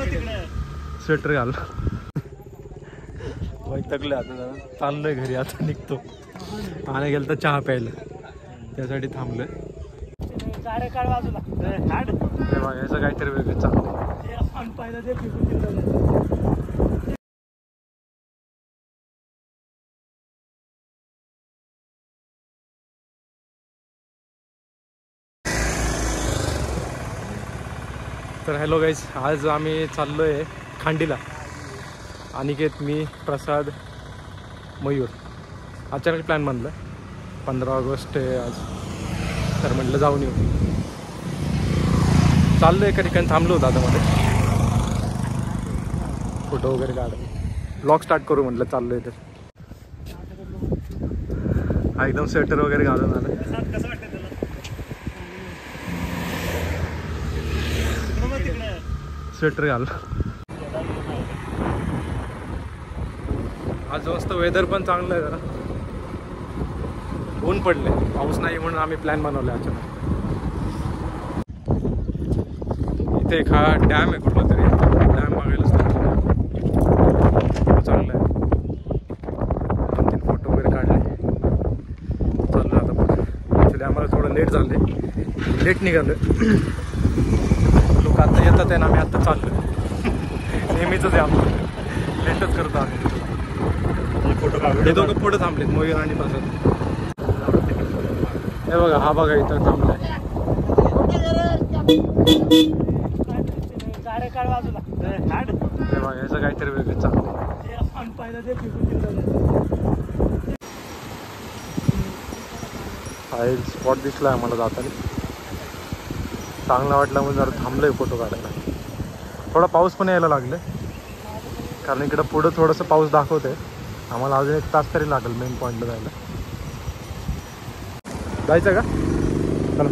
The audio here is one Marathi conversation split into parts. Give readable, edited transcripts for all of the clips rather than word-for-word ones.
स्वेटर घाल. वैतागले आता जरा. चाललोय घरी आता निघतो. आणि गेलं तर चहा प्यायला त्यासाठी थांबलोय. याचं काहीतरी वेगळं चाललंय. तर हॅलो गाईज, आज आम्ही चाललोय खांडीला. अनिकेत, मी, प्रसाद, मयूर. अचानक प्लॅन बनला. 15 ऑगस्ट आहे आज, तर म्हटलं जाऊन येऊ. चाललो एका ठिकाणी थांबलो होतो आता मध्ये फोटो वगैरे काढ. ब्लॉग स्टार्ट करू म्हटलं. चाललोय तर हा एकदम स्वेटर वगैरे घालून आलं. स्वेटर घाल. आज मस्त वेदर पण चांगलं आहे. जरा ऊन पडले, पाऊस नाही म्हणून आम्ही प्लॅन बनवला अचानक. इथे एक हा डॅम आहे कुठला तरी. डॅम बघायला चांगलं आहे. 2-3 फोटो वगैरे काढले. चाललं आता बघ. ॲक्च्युली आम्हाला थोडं लेट झाले, लेट निघालं. लोक आता येतात आहे ना, आम्ही आत्ता चाललो. नेहमीच आहे आमचं, लेटच करतो आम्ही. फोटो काढू. हे दोघं पुढे थांबलेत, मयूर आणि प्रसाद. हे बघा, हा बघा इथं थांबलाय. हे बघा, याचं काहीतरी वेगळं चाललंय. हा एक स्पॉट दिसला आम्हाला जाताना, चांगला वाटला म्हणून जरा थांबलोय फोटो काढायला. थोडा पाऊस पण यायला लागले, कारण इकडं पुढं थोडंसं पाऊस दाखवतंय. आम्हाला अजून 1 तास तरी लागेल मेन पॉईंटला जायला. जायचं का? चला.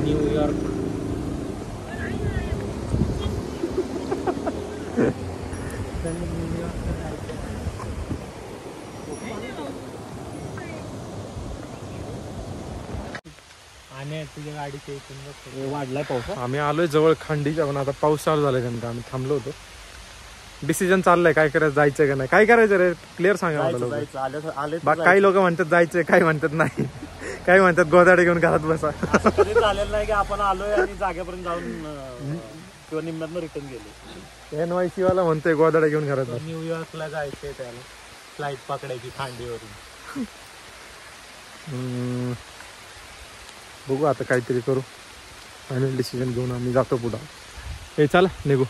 न्यूयॉर्क. आणि तुझ्या गाडीच्या इथून वाढलाय पाऊस. आम्ही आलोय जवळ खांडीच्या, पण आता पाऊस चालू झालाय. कारण आम्ही थांबलो होतो. डिसिजन चाललंय काय करायचं, जायचं का नाही. काय करायचं रे, क्लिअर सांगा मला. लोक काही लोक म्हणतात जायचंय, काही म्हणतात नाही, काही म्हणतात गोदाडे घेऊन घरात बसा. झालेलं नाही की आपण आलोय आणि जागेपर्यंत जाऊन किंवा निम्म्यातनं रिटर्न गेलो. NYC वाला म्हणतोय गोदाडे घेऊन घरात बसा. न्यूयॉर्कला जायचंय, त्याला फ्लाईट पकडायची खांडीवरून. बघू आता काहीतरी करू. फायनल डिसिजन घेऊन आम्ही जातो पुढं. हे चला निघू.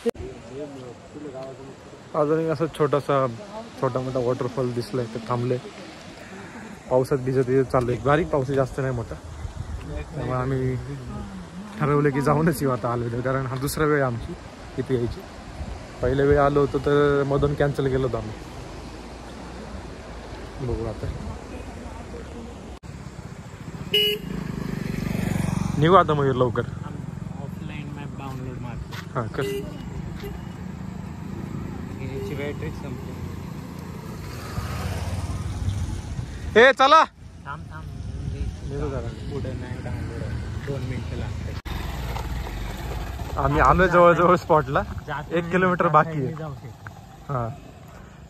अजून असं छोटा मोठा वॉटरफॉल दिसलाय, तर थांबले. पावसात भिजत चाललोय. बारीक पाऊस, जास्त नाही मोठा. त्यामुळे आम्ही ठरवलं की जाऊनच येऊ आता आलो. कारण हा दुसरा वेळ आमची इथे यायची. पहिल्या वेळ आलो होतो तर मधून कॅन्सल केलं होतं आम्ही. बघू आता. निघू आता मयूर लवकर. ऑफलाईन मॅप डाउनलोड मारतो. हां कर. याची बॅटरी संपली. हे चला. थांब निघू जरा. पुढे नाही डाउनलोड, 2 मिनिटं लागतात. आम्ही आलोय जवळ स्पॉटला. 1 किलोमीटर बाकी आहे. हां,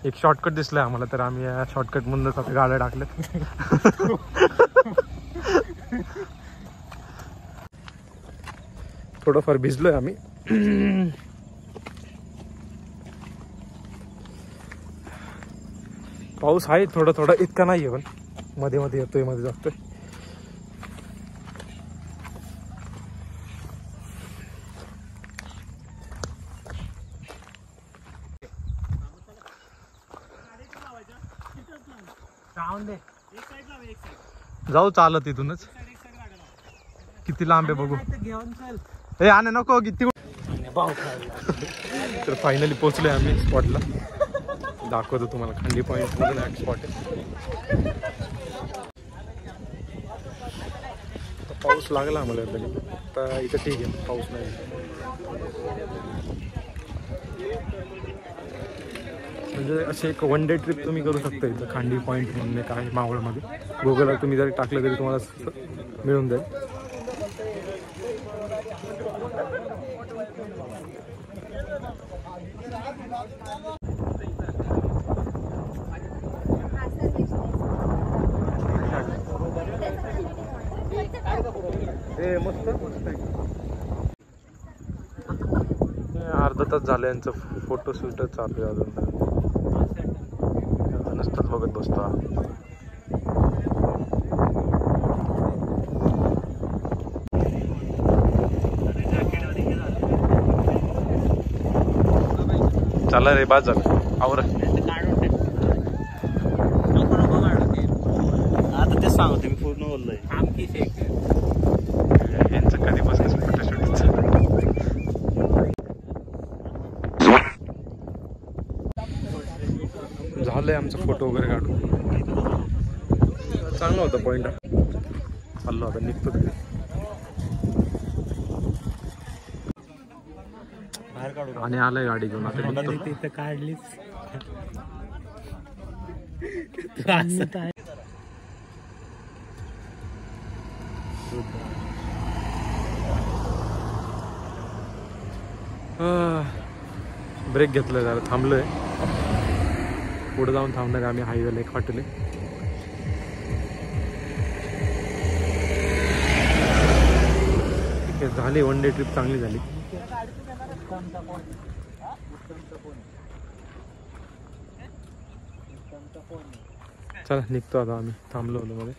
एक शॉर्टकट दिसलाय आम्हाला, तर आम्ही या शॉर्टकट मधूनच आता गाड्या टाकल्यात. थोडंफार भिजलोय आम्ही. पाऊस आहे थोडा, इतका नाहीये, पण मध्ये मध्ये येतोय, मध्ये जातोय. जाऊ चालत इथूनच. किती लांब आहे बघू. हे आणे नको किती. तर फायनली पोहोचलोय आम्ही स्पॉटला. दाखवतो तुम्हाला. खांडी पॉईंट म्हणून एक स्पॉट आहे. पाऊस लागला आम्हाला आता इथं. ठीक आहे, पाऊस नाही. म्हणजे असे एक 1 डे ट्रिप तुम्ही करू शकता इथं. खांडी पॉईंट म्हणून एक आहे मावळमध्ये. गुगलला तुम्ही जरी टाकलं तरी तुम्हाला मिळून जाईल. मस्त अर्धा तास झालं यांचं फोटो शूट चालू आहे अजून नुसतंच बघत बसतो. चला रे बाद झालं आवर आता तेच सांगतो मी पूर्ण बोललोय. यांचं कधीपासून फोटोशूट झालंय आमचा फोटो वगैरे काढून. चांगला होता पॉइंट चाललो होता निघतो तरी. आणि आलंय गाडी घेऊन आता निघतो. काढलीच ब्रेक घेतलाय जरा थांबलोय. पुढे जाऊन थांबणार आम्ही हायवेला एक हॉटेल आहे. ठीक आहे झाली वन डे ट्रिप चांगली झाली. चला निघतो आता आम्ही थांबलो मध्ये.